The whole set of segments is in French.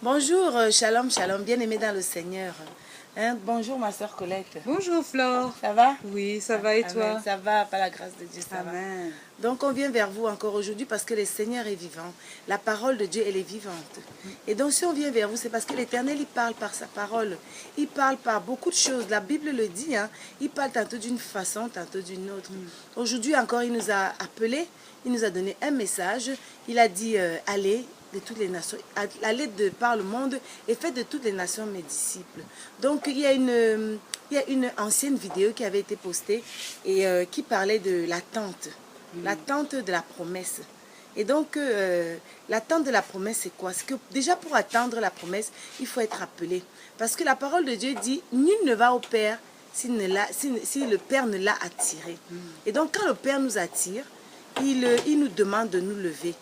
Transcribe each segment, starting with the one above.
Bonjour, shalom, shalom, bien-aimé dans le Seigneur. Bonjour ma soeur Colette. Bonjour Flore. Ça va? Oui, ça va et Amen. toi? Ça va, par la grâce de Dieu, ça Amen. va. Donc on vient vers vous encore aujourd'hui parce que le Seigneur est vivant. La parole de Dieu, elle est vivante. Et donc si on vient vers vous, c'est parce que l'Éternel, il parle par sa parole. Il parle par beaucoup de choses. La Bible le dit, hein. Il parle tantôt d'une façon, tantôt d'une autre. Aujourd'hui encore, il nous a appelés, il nous a donné un message. Il a dit, allez de toutes les nations, allez par le monde et faites de toutes les nations mes disciples. Donc il y a une ancienne vidéo qui avait été postée et qui parlait de l'attente, l'attente de la promesse. Et donc l'attente de la promesse, c'est quoi? C'est que déjà pour attendre la promesse, il faut être appelé. Parce que la parole de Dieu dit, nul ne va au Père si le Père ne l'a attiré. Et donc quand le Père nous attire, il nous demande de nous lever.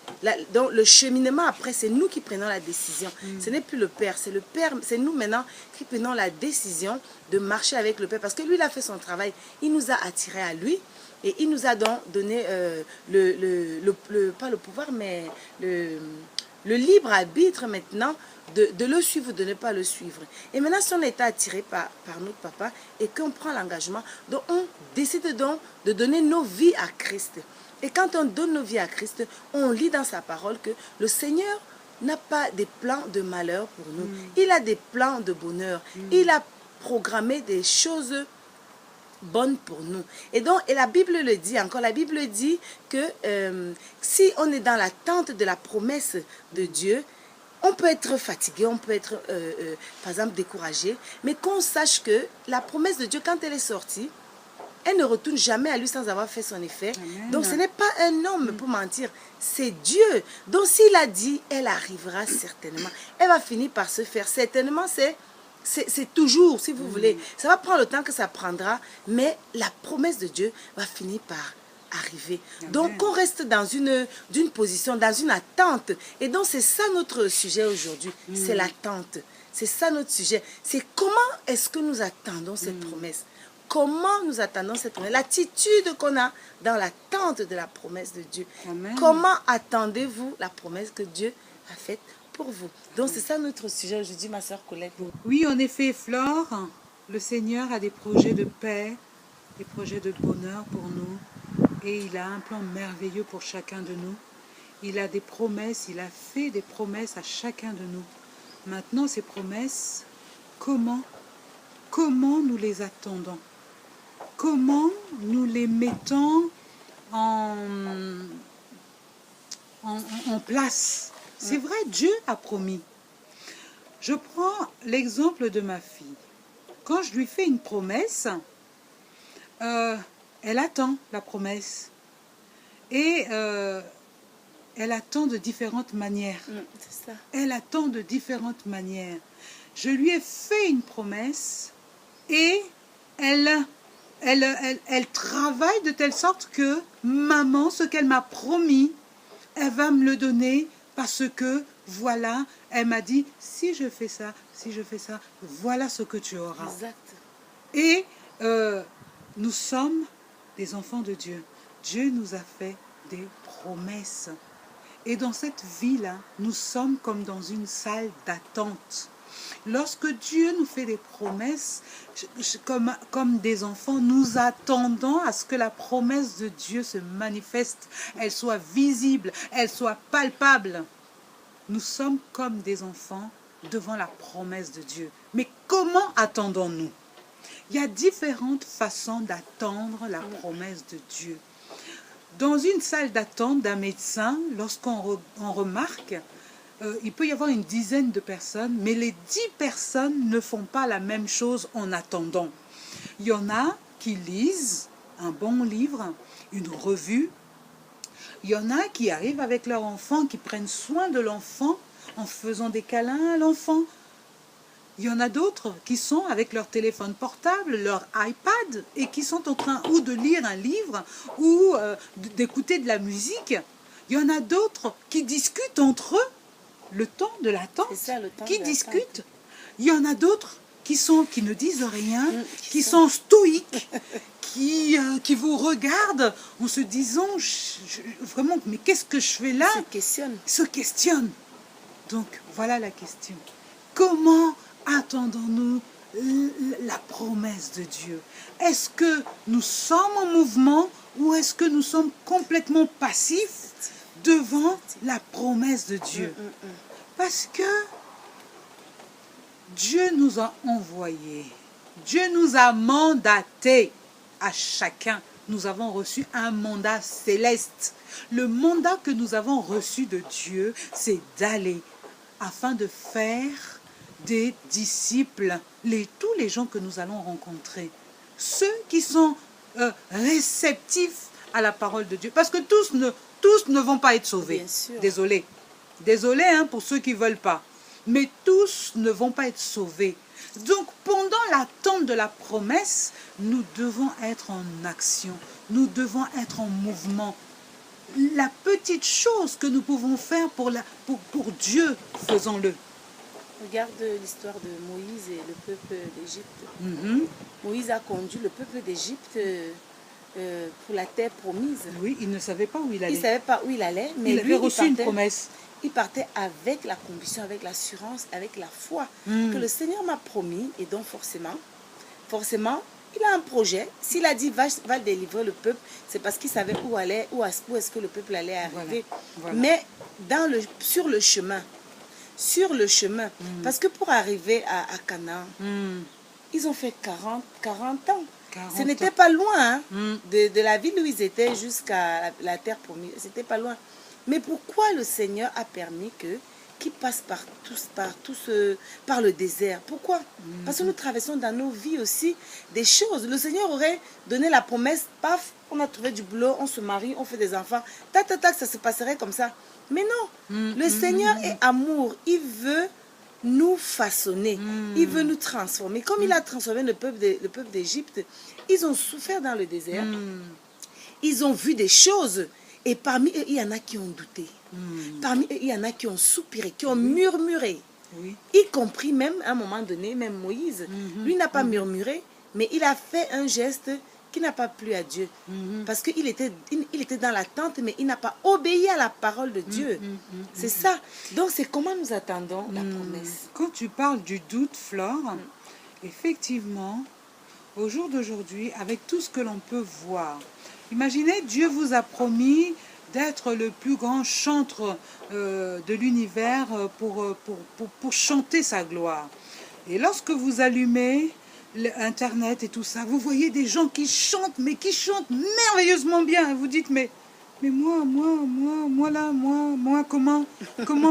Donc le cheminement après, c'est nous qui prenons la décision. Ce n'est plus le Père, c'est le Père, c'est nous maintenant qui prenons la décision de marcher avec le Père. Parce que lui, il a fait son travail. Il nous a attirés à lui et il nous a donc donné pas le pouvoir, mais le libre arbitre maintenant de le suivre ou de ne pas le suivre. Et maintenant, si on est attiré par notre papa et qu'on prend l'engagement, donc on décide donc de donner nos vies à Christ. Et quand on donne nos vies à Christ, on lit dans sa parole que le Seigneur n'a pas des plans de malheur pour nous. Il a des plans de bonheur. Il a programmé des choses bonnes pour nous. Et donc, et la Bible le dit encore, la Bible dit que si on est dans l'attente de la promesse de Dieu, on peut être fatigué, on peut être, par exemple, découragé, mais qu'on sache que la promesse de Dieu, quand elle est sortie, elle ne retourne jamais à lui sans avoir fait son effet. Amen. Donc ce n'est pas un homme pour mentir, c'est Dieu. Donc s'il a dit, elle arrivera certainement. Elle va finir par se faire. Certainement, c'est toujours, si vous voulez. Ça va prendre le temps que ça prendra, mais la promesse de Dieu va finir par arriver. Amen. Donc on reste dans une position, dans une attente. Et donc c'est ça notre sujet aujourd'hui, c'est l'attente. C'est ça notre sujet. C'est comment est-ce que nous attendons cette promesse. Comment nous attendons cette promesse? L'attitude qu'on a dans l'attente de la promesse de Dieu. Amen. Comment attendez-vous la promesse que Dieu a faite pour vous? Donc c'est ça notre sujet aujourd'hui, ma soeur Colette. Oui, en effet, Flore, le Seigneur a des projets de paix, des projets de bonheur pour nous. Et il a un plan merveilleux pour chacun de nous. Il a des promesses, il a fait des promesses à chacun de nous. Maintenant, ces promesses, comment nous les attendons? Comment nous les mettons en place? C'est vrai, Dieu a promis. Je prends l'exemple de ma fille. Quand je lui fais une promesse, elle attend la promesse. Et elle attend de différentes manières. C'est ça. Elle attend de différentes manières. Je lui ai fait une promesse et elle travaille de telle sorte que maman, ce qu'elle m'a promis, elle va me le donner parce que, voilà, elle m'a dit, si je fais ça, voilà ce que tu auras. Exact. Et nous sommes des enfants de Dieu. Dieu nous a fait des promesses. Et dans cette vie-là, nous sommes comme dans une salle d'attente. Lorsque Dieu nous fait des promesses, comme des enfants, nous attendons à ce que la promesse de Dieu se manifeste, elle soit visible, elle soit palpable. Nous sommes comme des enfants devant la promesse de Dieu. Mais comment attendons-nous? Il y a différentes façons d'attendre la promesse de Dieu. Dans une salle d'attente d'un médecin, lorsqu'on remarque, il peut y avoir une dizaine de personnes, mais les 10 personnes ne font pas la même chose en attendant. Il y en a qui lisent un bon livre, une revue. Il y en a qui arrivent avec leur enfant, qui prennent soin de l'enfant en faisant des câlins à l'enfant. Il y en a d'autres qui sont avec leur téléphone portable, leur iPad, et qui sont en train ou de lire un livre ou d'écouter de la musique. Il y en a d'autres qui discutent entre eux. Le temps de l'attente, qui discutent. Il y en a d'autres qui ne disent rien, qui sont stoïques, qui vous regardent en se disant vraiment, mais qu'est-ce que je fais là? Se questionnent. Se questionnent. Donc, voilà la question. Comment attendons-nous la promesse de Dieu? Est-ce que nous sommes en mouvement ou est-ce que nous sommes complètement passifs devant la promesse de Dieu? Parce que Dieu nous a envoyés, Dieu nous a mandatés à chacun. Nous avons reçu un mandat céleste. Le mandat que nous avons reçu de Dieu, c'est d'aller afin de faire des disciples, tous les gens que nous allons rencontrer, ceux qui sont réceptifs à la parole de Dieu. Parce que tous ne vont pas être sauvés. Bien sûr. Désolé. Désolé hein, pour ceux qui ne veulent pas. Mais tous ne vont pas être sauvés. Donc, pendant l'attente de la promesse, nous devons être en action. Nous devons être en mouvement. La petite chose que nous pouvons faire pour Dieu, faisons-le. Regarde l'histoire de Moïse et le peuple d'Égypte. Moïse a conduit le peuple d'Égypte pour la terre promise. Oui, il ne savait pas où il allait. Il ne savait pas où il allait, mais il avait reçu une promesse. Il partait avec la conviction, avec l'assurance, avec la foi que le Seigneur m'a promis. Et donc forcément, il a un projet. S'il a dit va délivrer le peuple, c'est parce qu'il savait où est-ce que le peuple allait arriver. Voilà. Mais sur le chemin, parce que pour arriver à Canaan, ils ont fait 40 ans. Ce n'était pas loin de la ville où ils étaient jusqu'à la terre promise. C'était pas loin. Mais pourquoi le Seigneur a permis qu'ils passent par le désert? Pourquoi? Parce que nous traversons dans nos vies aussi des choses. Le Seigneur aurait donné la promesse, paf, on a trouvé du boulot, on se marie, on fait des enfants, tac, ça se passerait comme ça. Mais non, le Seigneur est amour, il veut nous façonner, il veut nous transformer. Comme il a transformé le peuple d'Égypte, ils ont souffert dans le désert, ils ont vu des choses. Et parmi eux, il y en a qui ont douté. Parmi eux, il y en a qui ont soupiré, qui ont murmuré. Oui. Y compris même, à un moment donné, même Moïse. Lui n'a pas murmuré, mais il a fait un geste qui n'a pas plu à Dieu. Parce qu'il était dans l'attente, mais il n'a pas obéi à la parole de Dieu. C'est ça. Donc, c'est comment nous attendons la promesse. Quand tu parles du doute, Flore, effectivement, au jour d'aujourd'hui, avec tout ce que l'on peut voir, imaginez, Dieu vous a promis d'être le plus grand chantre de l'univers pour chanter sa gloire. Et lorsque vous allumez Internet et tout ça, vous voyez des gens qui chantent, mais qui chantent merveilleusement bien. Vous dites, mais moi, comment,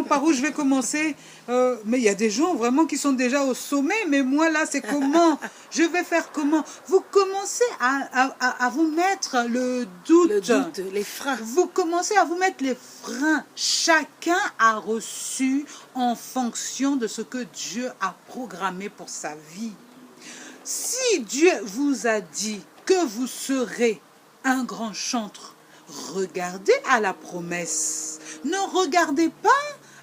par où je vais commencer? Mais il y a des gens vraiment qui sont déjà au sommet, mais moi là, c'est comment? Je vais faire comment? Vous commencez à vous mettre le doute, les freins. Vous commencez à vous mettre les freins. Chacun a reçu en fonction de ce que Dieu a programmé pour sa vie. Si Dieu vous a dit que vous serez un grand chantre, regardez à la promesse. Ne regardez pas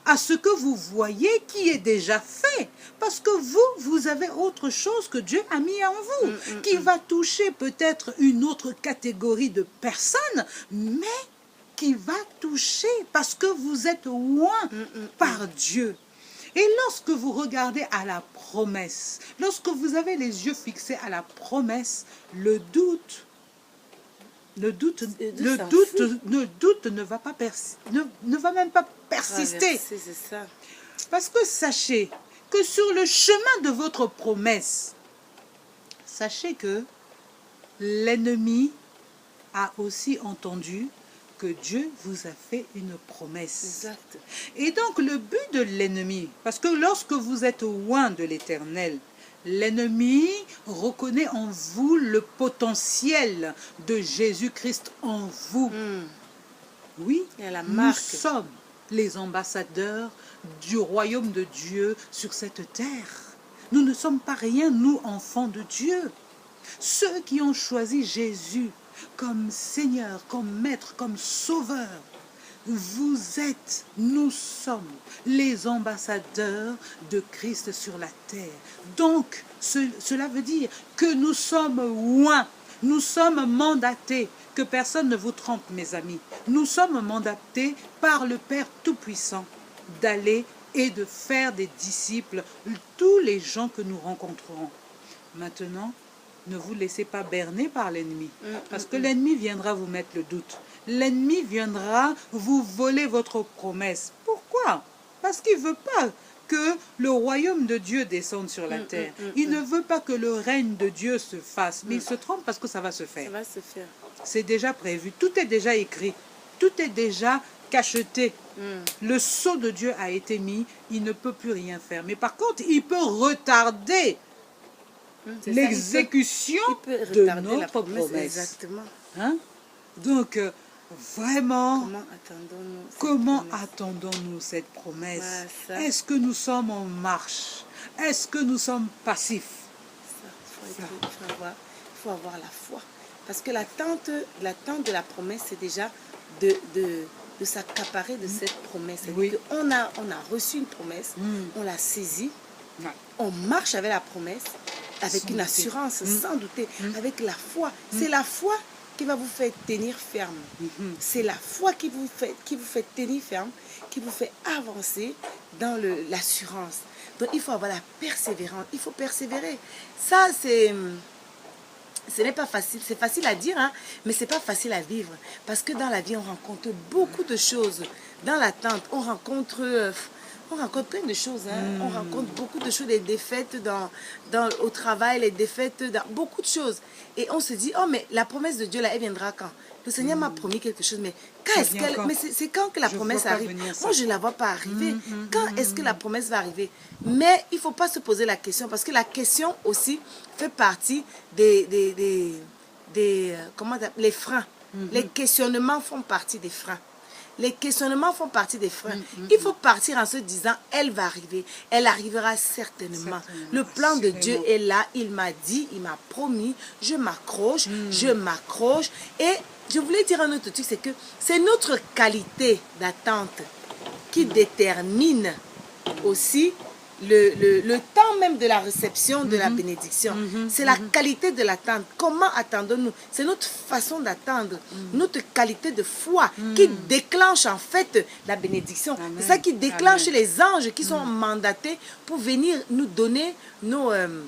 à ce que vous voyez qui est déjà fait. Parce que vous avez autre chose que Dieu a mis en vous, qui va toucher peut-être une autre catégorie de personnes, mais qui va toucher parce que vous êtes loin par Dieu. Et lorsque vous regardez à la promesse, lorsque vous avez les yeux fixés à la promesse, le doute ne va même pas persister. C'est ça. Parce que sachez que sur le chemin de votre promesse, sachez que l'ennemi a aussi entendu que Dieu vous a fait une promesse. Exact. Et donc le but de l'ennemi, parce que lorsque vous êtes loin de l'Éternel, l'ennemi reconnaît en vous le potentiel de Jésus-Christ en vous. Oui, nous sommes les ambassadeurs du royaume de Dieu sur cette terre. Nous ne sommes pas rien, nous, enfants de Dieu. Ceux qui ont choisi Jésus comme Seigneur, comme Maître, comme Sauveur, nous sommes les ambassadeurs de Christ sur la terre. Donc, cela veut dire que nous sommes loin, nous sommes mandatés, que personne ne vous trompe, mes amis. Nous sommes mandatés par le Père Tout-Puissant d'aller et de faire des disciples tous les gens que nous rencontrerons. Maintenant, ne vous laissez pas berner par l'ennemi, parce que l'ennemi viendra vous mettre le doute. L'ennemi viendra vous voler votre promesse. Pourquoi? Parce qu'il ne veut pas que le royaume de Dieu descende sur la terre. Il ne veut pas que le règne de Dieu se fasse. Mais il se trompe parce que ça va se faire. Ça va se faire. C'est déjà prévu. Tout est déjà écrit. Tout est déjà cacheté. Le sceau de Dieu a été mis. Il ne peut plus rien faire. Mais par contre, il peut retarder l'exécution de notre promesse. Exactement. Hein? Donc, vraiment, comment attendons-nous attendons-nous cette promesse? Voilà, est-ce que nous sommes en marche? Est-ce que nous sommes passifs? Il faut avoir la foi. Parce que l'attente de la promesse, c'est déjà de s'accaparer de cette promesse. Oui. On a reçu une promesse, on l'a saisie, on marche avec la promesse, avec une assurance, sans douter, avec la foi. C'est la foi qui va vous faire tenir ferme. C'est la foi qui vous fait tenir ferme, qui vous fait avancer dans l'assurance. Donc il faut avoir la persévérance, il faut persévérer. Ça, ce n'est pas facile, c'est facile à dire, hein, mais ce n'est pas facile à vivre. Parce que dans la vie, on rencontre beaucoup de choses. Dans l'attente, on rencontre plein de choses. Hein. On rencontre beaucoup de choses, des défaites au travail, les défaites dans beaucoup de choses. Et on se dit, oh, mais la promesse de Dieu, là, elle viendra quand? Le Seigneur m'a promis quelque chose, mais quand est-ce qu'elle... Mais c'est quand que la promesse arrive? Moi, je ne la vois pas arriver. Quand est-ce que la promesse va arriver? Mais il ne faut pas se poser la question, parce que la question aussi fait partie des freins. Les questionnements font partie des freins. Les questionnements font partie des freins. Il faut partir en se disant, elle va arriver. Elle arrivera certainement. Le plan de Dieu est là. Il m'a dit, il m'a promis. Je m'accroche, je m'accroche. Et je voulais dire un autre truc, c'est que c'est notre qualité d'attente qui détermine aussi le temps même de la réception de la bénédiction. C'est la qualité de l'attente. Comment attendons-nous? C'est notre façon d'attendre, notre qualité de foi qui déclenche en fait la bénédiction. C'est ça qui déclenche les anges qui sont mandatés pour venir nous donner notre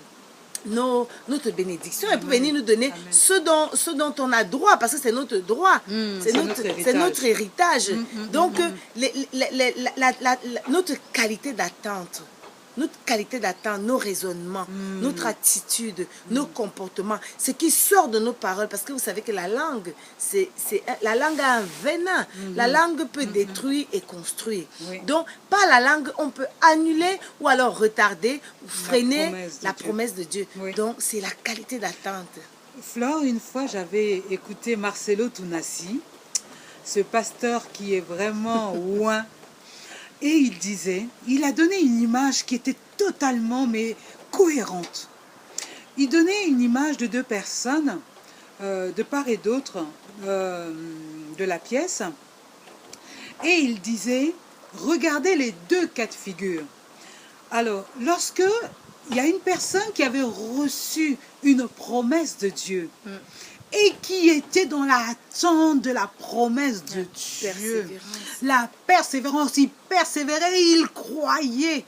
bénédiction et pour venir nous donner ce dont on a droit, parce que c'est notre droit, c'est notre héritage. Donc, notre qualité d'attente, nos raisonnements, notre attitude, nos comportements, ce qui sort de nos paroles, parce que vous savez que la langue, la langue a un venin. La langue peut détruire et construire. Donc, par la langue, on peut annuler ou alors retarder, ou freiner la promesse de Dieu. Donc, c'est la qualité d'attente. Flore, une fois, j'avais écouté Marcelo Tunasi, ce pasteur qui est vraiment ouin. Et il disait, il a donné une image qui était totalement cohérente. Il donnait une image de deux personnes, de part et d'autre de la pièce. Et il disait, regardez les deux cas de figure. Alors, lorsque il y a une personne qui avait reçu une promesse de Dieu, et qui était dans l'attente de la promesse de Dieu. La persévérance, il persévérait, il croyait.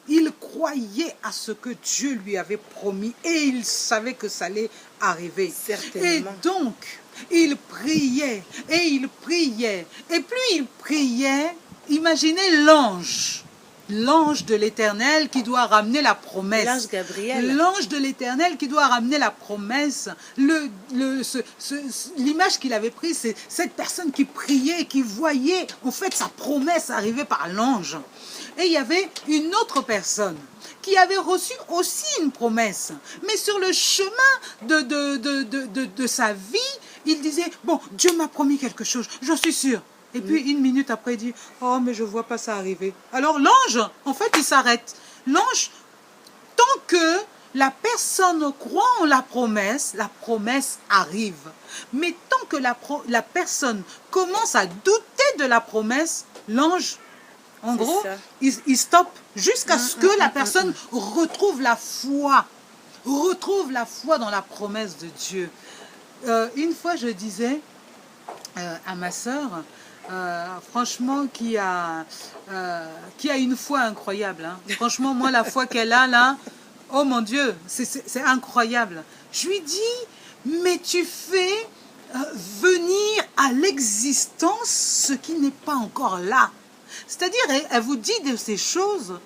Il croyait à ce que Dieu lui avait promis et il savait que ça allait arriver. Certainement. Et donc, il priait et il priait. Et plus il priait, imaginez l'ange. L'ange de l'Éternel qui doit ramener la promesse. L'ange Gabriel. L'ange de l'Éternel qui doit ramener la promesse. L'image qu'il avait prise, c'est cette personne qui priait, qui voyait en fait sa promesse arriver par l'ange. Et il y avait une autre personne qui avait reçu aussi une promesse. Mais sur le chemin de sa vie, il disait, bon, Dieu m'a promis quelque chose, j'en suis sûr. Et puis, une minute après, il dit, oh, mais je ne vois pas ça arriver. Alors, l'ange, en fait, il s'arrête. L'ange, tant que la personne croit en la promesse arrive. Mais tant que la personne commence à douter de la promesse, l'ange, en gros, il stoppe jusqu'à ce que la personne retrouve la foi dans la promesse de Dieu. Une fois, je disais à ma sœur, franchement, qui a une foi incroyable. Hein. Franchement, moi, la foi qu'elle a là, oh mon Dieu, c'est incroyable. Je lui dis, mais tu fais venir à l'existence ce qui n'est pas encore là. C'est-à-dire, elle vous dit de ces choses,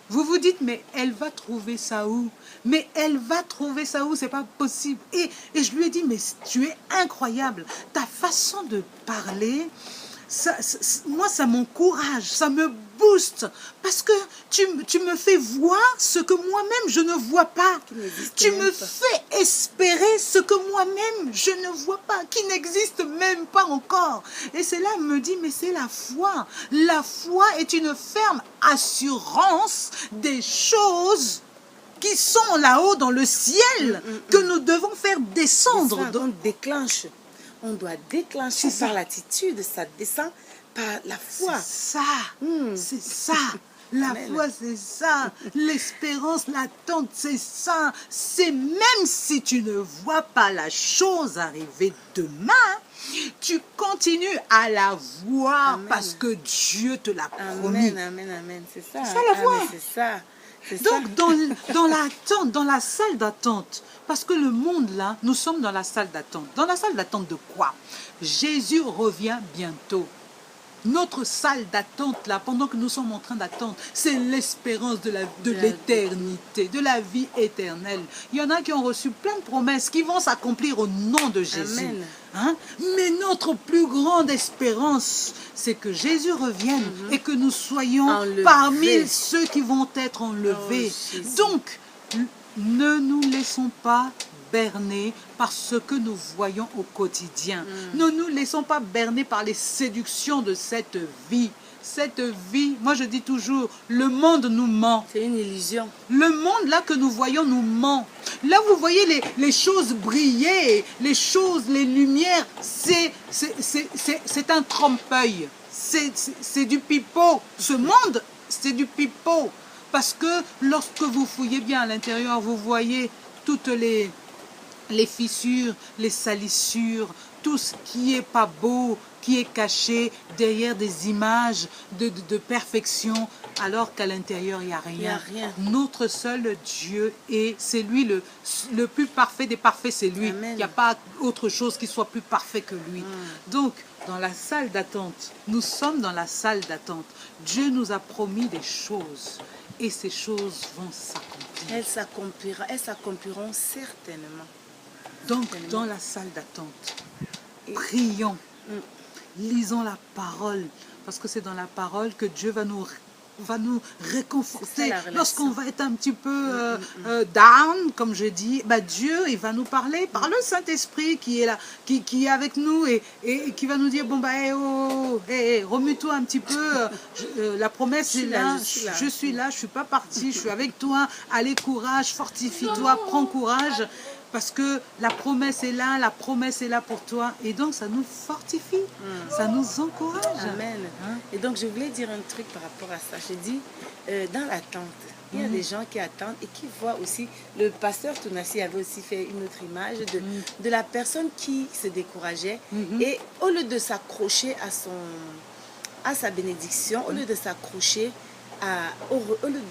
vous vous dites, mais elle va trouver ça où? Mais elle va trouver ça où? C'est pas possible. Et je lui ai dit, mais tu es incroyable. Ta façon de parler, moi, ça m'encourage, ça me booste. Parce que tu me fais voir ce que moi-même, je ne vois pas. Tu me fais espérer ce que moi-même, je ne vois pas, qui n'existe même pas encore. Et c'est là, elle me dit, mais c'est la foi. La foi est une ferme assurance des choses qui sont là-haut dans le ciel, que nous devons faire descendre. On déclenche. On doit déclencher par l'attitude, ça descend par la foi. C'est ça, c'est ça. La foi, c'est ça. L'espérance, l'attente, c'est ça. C'est même si tu ne vois pas la chose arriver demain, tu continues à la voir parce que Dieu te l'a promis. Amen, amen. C'est ça. C'est ça la foi. C'est ça. Donc, dans l'attente, dans la salle d'attente, parce que le monde là, nous sommes dans la salle d'attente. Dans la salle d'attente de quoi? Jésus revient bientôt. Notre salle d'attente là, pendant que nous sommes en train d'attendre, c'est l'espérance de l'éternité, de la vie éternelle. Il y en a qui ont reçu plein de promesses qui vont s'accomplir au nom de Jésus. Amen. Hein? Mais notre plus grande espérance, c'est que Jésus revienne et que nous soyons parmi ceux qui vont être enlevés. Donc, ne nous laissons pas berner par ce que nous voyons au quotidien. Ne nous laissons pas berner par les séductions de cette vie. Cette vie, moi je dis toujours, le monde nous ment. C'est une illusion. Le monde là que nous voyons nous ment. Là vous voyez les choses briller, les choses, les lumières, c'est un trompe-l'œil. C'est du pipeau. Ce monde, c'est du pipeau. Parce que lorsque vous fouillez bien à l'intérieur, vous voyez toutes les fissures, les salissures, tout ce qui est pas beau, qui est caché derrière des images de perfection, alors qu'à l'intérieur, il n'y a rien. Il n'y a rien. Notre seul Dieu, et c'est lui le plus parfait des parfaits, c'est lui. Amen. Il n'y a pas autre chose qui soit plus parfait que lui. Donc, dans la salle d'attente, nous sommes dans la salle d'attente. Dieu nous a promis des choses, et ces choses vont s'accomplir. Elles s'accompliront certainement. Donc, dans la salle d'attente, prions, lisons la parole, parce que c'est dans la parole que Dieu va nous réconforter. Lorsqu'on va être un petit peu down, comme je dis, bah Dieu, il va nous parler par le Saint-Esprit qui est là, qui est avec nous et qui va nous dire, bon bah, remue-toi un petit peu, la promesse est là, je suis là, je suis pas parti, je suis avec toi, allez, courage, fortifie-toi, prends courage. Parce que la promesse est là pour toi. Et donc, ça nous fortifie, ça nous encourage. Amen. Et donc, je voulais dire un truc par rapport à ça. Je dis, dans l'attente, il y a des gens qui attendent et qui voient aussi, le pasteur Tounassi avait aussi fait une autre image de la personne qui se décourageait. Et au lieu de s'accrocher à sa bénédiction, au lieu de s'accrocher au lieu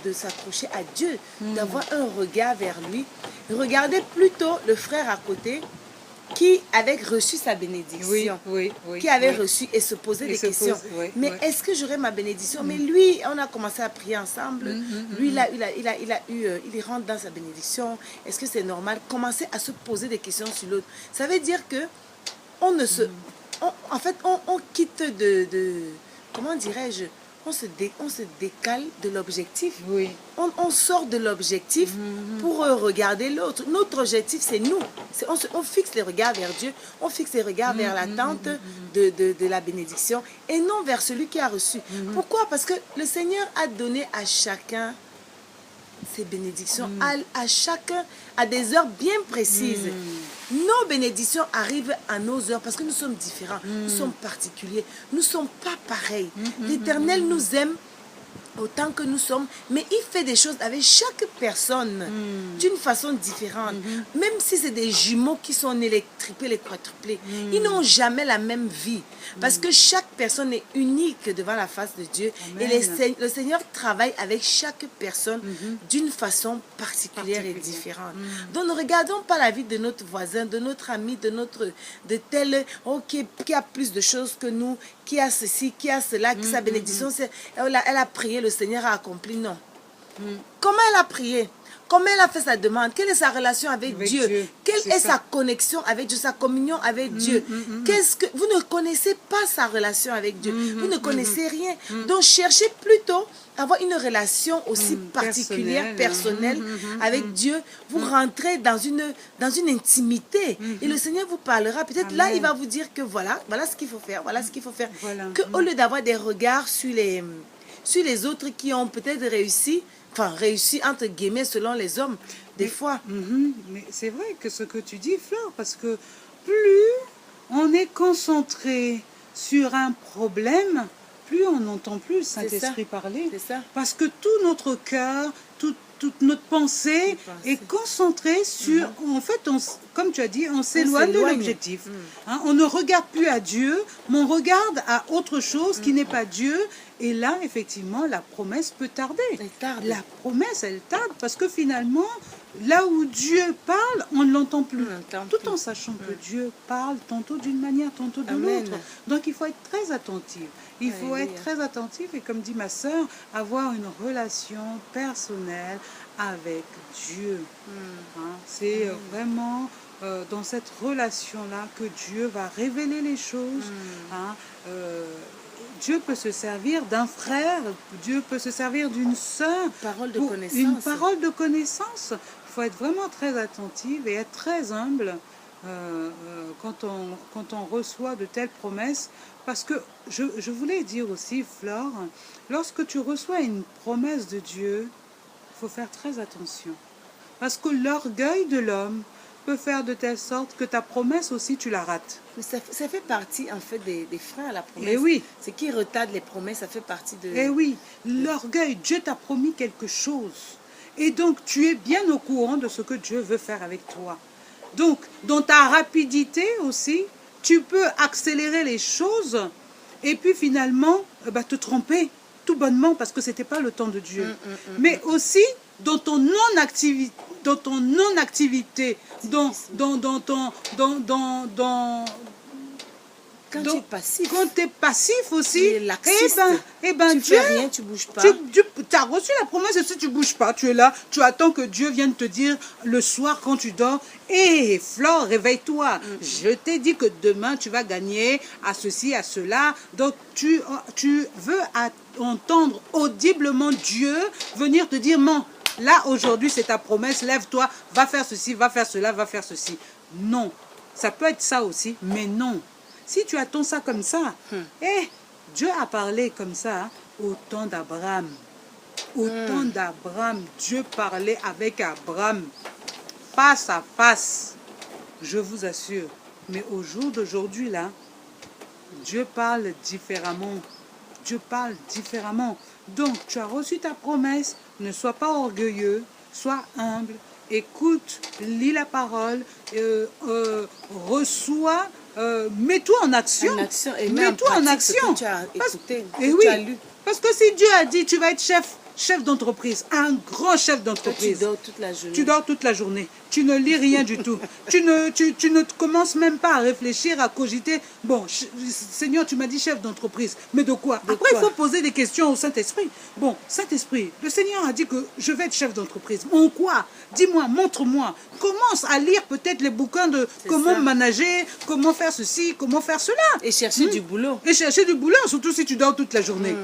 de s'accrocher à Dieu, d'avoir un regard vers lui, regardez plutôt le frère à côté qui avait reçu sa bénédiction, qui avait reçu et se posait des questions. Mais est-ce que j'aurai ma bénédiction? Mais lui, on a commencé à prier ensemble. Lui, il rentre dans sa bénédiction. Est-ce que c'est normal? Commencer à se poser des questions sur l'autre. Ça veut dire que on ne se, en fait, on quitte comment dirais-je? On se décale de l'objectif. On sort de l'objectif pour regarder l'autre. Notre objectif, c'est nous. On fixe les regards vers Dieu. On fixe les regards vers l'attente de la bénédiction et non vers celui qui a reçu. Pourquoi? Parce que le Seigneur a donné à chacun ses bénédictions, à chacun à des heures bien précises. Nos bénédictions arrivent à nos heures parce que nous sommes différents, nous sommes particuliers, nous ne sommes pas pareils. L'Éternel nous aime autant que nous sommes, mais il fait des choses avec chaque personne d'une façon différente. Même si c'est des jumeaux qui sont nés les triplés, les quadruplés, ils n'ont jamais la même vie. Parce que chaque personne est unique devant la face de Dieu. Amen. Et le Seigneur travaille avec chaque personne d'une façon particulière et différente. Donc ne regardons pas la vie de notre voisin, de notre ami, de tel qui a plus de choses que nous, qui a ceci, qui a cela, qui sa bénédiction, elle a prié, le Seigneur a accompli. Non. Comment elle a prié? Comment elle a fait sa demande? Quelle est sa relation avec Dieu? Quelle est sa connexion avec Dieu, sa communion avec Dieu? Vous ne connaissez pas sa relation avec Dieu. Vous ne connaissez rien. Donc cherchez plutôt à avoir une relation aussi particulière, personnelle avec Dieu. Vous rentrez dans une intimité. Et le Seigneur vous parlera. Peut-être là, il va vous dire que voilà ce qu'il faut faire. Voilà ce qu'il faut faire. Voilà. Qu'au lieu d'avoir des regards sur les autres qui ont peut-être réussi entre guillemets selon les hommes, des fois. Mais c'est vrai que ce que tu dis, Flore, parce que plus on est concentré sur un problème, plus on n'entend plus le Saint-Esprit parler. C'est ça. Parce que tout notre cœur, toute notre pensée est concentrée sur... En fait, comme tu as dit, on s'éloigne de l'objectif. Hein, on ne regarde plus à Dieu, mais on regarde à autre chose qui n'est pas Dieu. Et là, effectivement, la promesse peut tarder. Elle tarde. La promesse, elle tarde parce que finalement, là où Dieu parle, on ne l'entend plus. Tout en sachant que Dieu parle tantôt d'une manière, tantôt de l'autre. Donc, il faut être très attentif. Il faut être très attentif et, comme dit ma sœur, avoir une relation personnelle avec Dieu. Hein, c'est vraiment dans cette relation-là que Dieu va révéler les choses. Hein, Dieu peut se servir d'un frère, Dieu peut se servir d'une sœur. Une parole de connaissance. Il faut être vraiment très attentive et être très humble quand on reçoit de telles promesses. Parce que je voulais dire aussi, Flore, lorsque tu reçois une promesse de Dieu, il faut faire très attention. Parce que l'orgueil de l'homme peut faire de telle sorte que ta promesse aussi, tu la rates. Mais ça fait partie, en fait, des freins à la promesse. Et oui. Ce qui retarde les promesses, ça fait partie de... Et oui, l'orgueil, Dieu t'a promis quelque chose. Et donc, tu es bien au courant de ce que Dieu veut faire avec toi. Donc, dans ta rapidité aussi, tu peux accélérer les choses et puis finalement, te tromper tout bonnement parce que ce n'était pas le temps de Dieu. Mais aussi, dans ton non-activité, dans quand tu es passif. Quand tu es passif aussi, tu Dieu, fais rien, tu bouges pas. Tu as reçu la promesse et si tu ne bouges pas, tu es là, tu attends que Dieu vienne te dire le soir quand tu dors, Flore, réveille-toi. Je t'ai dit que demain tu vas gagner à ceci, à cela. Donc tu veux entendre audiblement Dieu venir te dire non. Là, aujourd'hui, c'est ta promesse, lève-toi, va faire ceci, va faire cela, va faire ceci. Non, ça peut être ça aussi, mais non. Si tu attends ça comme ça, Dieu a parlé comme ça au temps d'Abraham. Au temps d'Abraham, Dieu parlait avec Abraham, face à face, je vous assure. Mais au jour d'aujourd'hui, là, Dieu parle différemment. Dieu parle différemment. Donc, tu as reçu ta promesse, ne sois pas orgueilleux, sois humble, écoute, lis la parole, reçois, mets-toi en action. Mets-toi en action. Parce que si Dieu a dit, tu vas être chef d'entreprise, un grand chef d'entreprise. Tu dors toute la journée. Tu dors toute la journée. Tu ne lis rien du tout. Tu ne commences même pas à réfléchir, à cogiter. Bon, Seigneur, tu m'as dit chef d'entreprise. Mais de quoi? Après, il faut poser des questions au Saint-Esprit. Bon, Saint-Esprit, le Seigneur a dit que je vais être chef d'entreprise. En quoi? Dis-moi, montre-moi. Commence à lire peut-être les bouquins de comment manager, comment faire ceci, comment faire cela. Et chercher du boulot. Et chercher du boulot, surtout si tu dors toute la journée.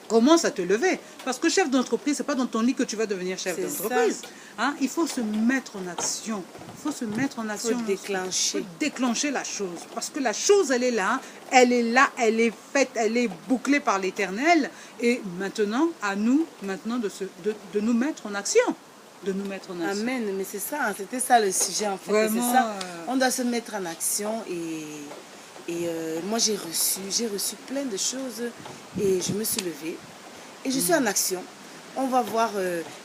Commence à te lever. Parce que chef d'entreprise, ce n'est pas dans ton lit que tu vas devenir chef d'entreprise. Hein? Il faut se mettre en action. Il faut se mettre en action. Il faut déclencher la chose. Parce que la chose, elle est là, elle est faite, elle est bouclée par l'Éternel. Et maintenant, à nous, maintenant, de nous mettre en action. De nous mettre en action. Amen. Mais c'est ça, c'était ça le sujet en fait. Vraiment, c'est ça. On doit se mettre en action et moi j'ai reçu plein de choses et je me suis levée et je suis en action, on va voir.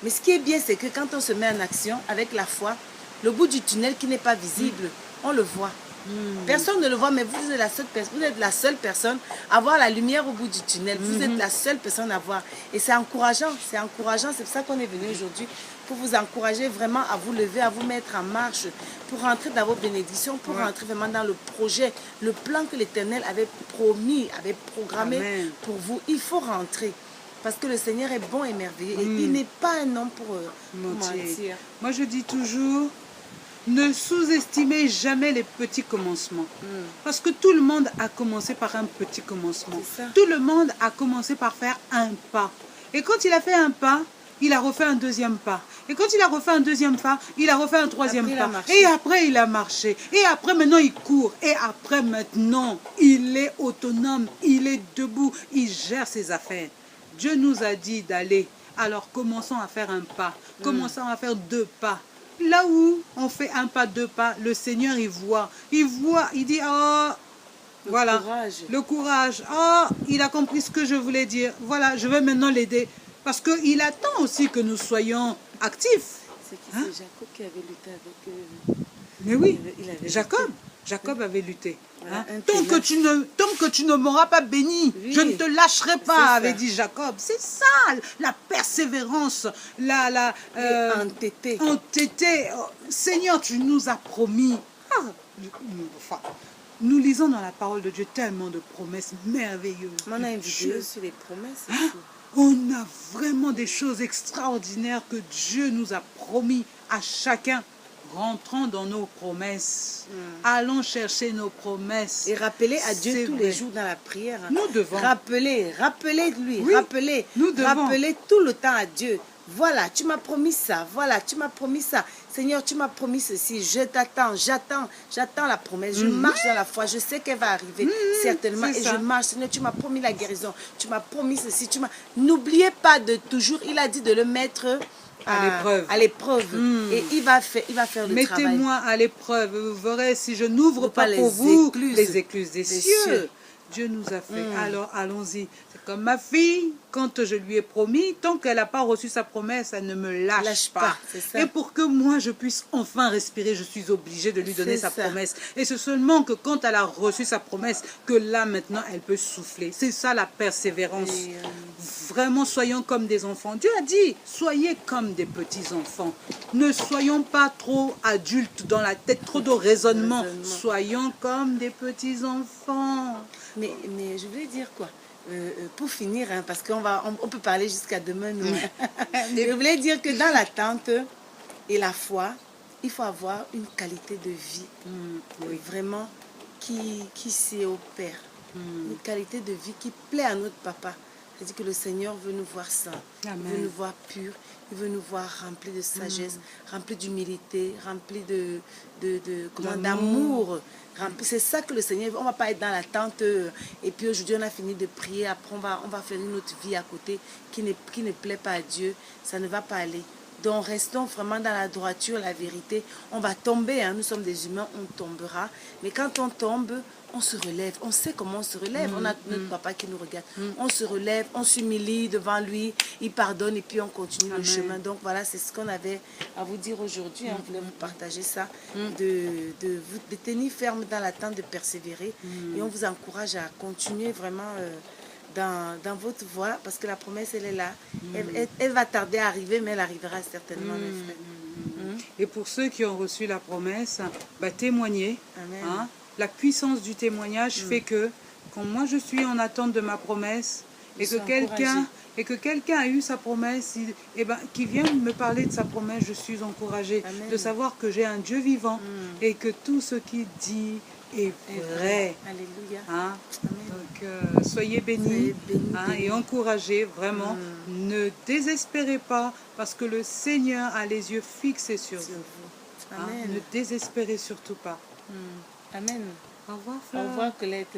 Mais ce qui est bien, c'est que quand on se met en action avec la foi, le bout du tunnel qui n'est pas visible, on le voit. Personne ne le voit, mais vous êtes la seule personne à voir la lumière au bout du tunnel. Vous êtes la seule personne à voir. Et c'est encourageant, c'est encourageant. C'est pour ça qu'on est venu aujourd'hui, pour vous encourager vraiment à vous lever, à vous mettre en marche, pour rentrer dans vos bénédictions, pour rentrer vraiment dans le projet, le plan que l'Éternel avait promis, avait programmé pour vous. Il faut rentrer. Parce que le Seigneur est bon et merveilleux. Et il n'est pas un homme pour mentir. Moi, je dis toujours, ne sous-estimez jamais les petits commencements. Parce que tout le monde a commencé par un petit commencement. Tout le monde a commencé par faire un pas. Et quand il a fait un pas, il a refait un deuxième pas. Et quand il a refait un deuxième pas, il a refait un troisième pas. Et après, il a marché. Et après, maintenant, il court. Et après, maintenant, il est autonome. Il est debout. Il gère ses affaires. Dieu nous a dit d'aller. Alors, commençons à faire un pas. Commençons à faire 2 pas. Là où on fait un pas, 2 pas, le Seigneur, il voit, il dit, oh, voilà, le courage, oh, il a compris ce que je voulais dire, voilà, je vais maintenant l'aider, parce qu'il attend aussi que nous soyons actifs. C'est Jacob qui avait lutté avec... Mais oui, Jacob avait lutté. Voilà, tant que tu ne m'auras pas béni, je ne te lâcherai pas, avait dit Jacob. C'est ça, la persévérance, entêté. Oh, Seigneur, tu nous as promis. Nous lisons dans la parole de Dieu tellement de promesses merveilleuses. On a une vidéo sur les promesses. On a vraiment des choses extraordinaires que Dieu nous a promis à chacun. Rentrons dans nos promesses. Allons chercher nos promesses. Et rappelez à Dieu tous les jours dans la prière. Nous devons. Rappelez de lui. Oui, rappelez tout le temps à Dieu. Voilà, tu m'as promis ça. Voilà, tu m'as promis ça. Seigneur, tu m'as promis ceci. Je t'attends. J'attends la promesse. Je marche dans la foi. Je sais qu'elle va arriver certainement. Et je marche. Seigneur, tu m'as promis la guérison. Tu m'as promis ceci. N'oubliez pas de toujours. Il a dit de le mettre à l'épreuve. Et il va faire le travail. Mettez-moi à l'épreuve. Vous verrez si je n'ouvre pas pour vous les écluses des cieux. Dieu nous a fait. Alors allons-y. C'est comme ma fille, quand je lui ai promis, tant qu'elle n'a pas reçu sa promesse, elle ne me lâche pas. Et pour que moi je puisse enfin respirer, je suis obligée de lui donner sa promesse. Et c'est seulement que quand elle a reçu sa promesse, que là maintenant elle peut souffler. C'est ça la persévérance. Vraiment, soyons comme des enfants. Dieu a dit, soyez comme des petits enfants. Ne soyons pas trop adultes dans la tête, trop de raisonnement. Soyons comme des petits enfants. Mais je voulais dire quoi pour finir, parce on peut parler jusqu'à demain. Je voulais dire que dans l'attente et la foi, il faut avoir une qualité de vie vraiment qui s'y opère. Une qualité de vie qui plaît à notre papa. C'est-à-dire que le Seigneur veut nous voir saints, il veut nous voir purs, il veut nous voir remplis de sagesse, remplis d'humilité, remplis d'amour. C'est ça que le Seigneur veut. On ne va pas être dans l'attente et puis aujourd'hui on a fini de prier, après on va faire une autre vie à côté qui ne plaît pas à Dieu. Ça ne va pas aller. Donc restons vraiment dans la droiture, la vérité. On va tomber, nous sommes des humains, on tombera. Mais quand on tombe, on se relève. On sait comment on se relève. On a notre papa qui nous regarde. On se relève, on s'humilie devant lui. Il pardonne et puis on continue le chemin. Donc voilà, c'est ce qu'on avait à vous dire aujourd'hui. On voulait vous partager ça. De tenir ferme dans l'attente, de persévérer. Et on vous encourage à continuer vraiment dans votre voie, parce que la promesse, elle est là. Elle va tarder à arriver, mais elle arrivera certainement, mes frères. Et pour ceux qui ont reçu la promesse, témoignez. La puissance du témoignage fait que, quand moi je suis en attente de ma promesse, et que quelqu'un a eu sa promesse, qui vient me parler de sa promesse, je suis encouragée de savoir que j'ai un Dieu vivant et que tout ce qu'il dit est vrai. Alléluia. Donc, soyez bénis, et encouragés, vraiment. Ne désespérez pas, parce que le Seigneur a les yeux fixés sur vous. Ne désespérez surtout pas. Amen. Au revoir, Fleur. Au revoir, Colette.